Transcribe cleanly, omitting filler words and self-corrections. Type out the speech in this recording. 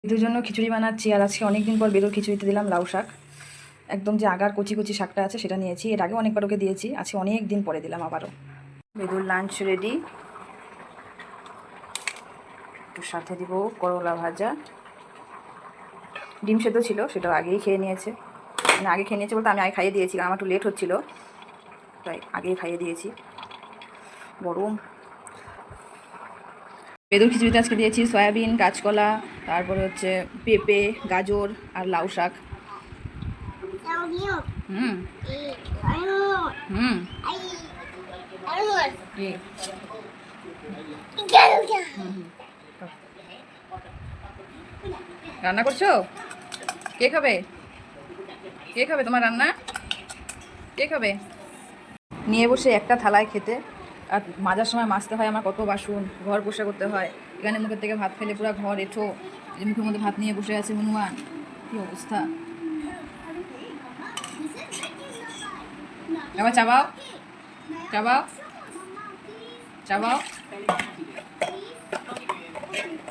বেদুর জন্য খিচুড়ি বানাচ্ছি। আর আজকে অনেকদিন পর বেদুর খিচুড়িতে দিলাম লাউ শাক। একদম যে আগার কচি কচি শাকটা আছে সেটা নিয়েছি। এর আগে অনেকবার ওকে দিয়েছি, আজকে অনেক দিন পরে দিলাম আবারও। বেদুর লাঞ্চ রেডি। একটু সাথে দিব করলা ভাজা, ডিম সেদ্ধ ছিল, সেটাও আগেই খেয়ে নিয়েছে। মানে আগে খেয়ে নিয়েছে বলতে আমি আগে খাইয়ে দিয়েছি, আমার একটু লেট হচ্ছিলো তাই আগেই খাইয়ে দিয়েছি। গরম। বেদুর খিচুড়িতে আজকে দিয়েছি সয়াবিন, কাঁচকলা, তারপরে হচ্ছে পেঁপে, গাজর আর লাউ শাক। হুম হুম রান্না করছো? কে খাবে? কে খাবে তোমার রান্না? কে খাবে? নিয়ে বসে একটা থালায় খেতে, আর মাজার সময় মাজতে হয় আমার কত বাসন, ঘর পোষা করতে হয়। এখানে মুখের থেকে ভাত খেলে পুরো ঘর এঁঠো, এই মুখের মধ্যে ভাত নিয়ে বসে আছে হনুমান। কি অবস্থা! এবার চাবাও, চাবাও, চাবাও।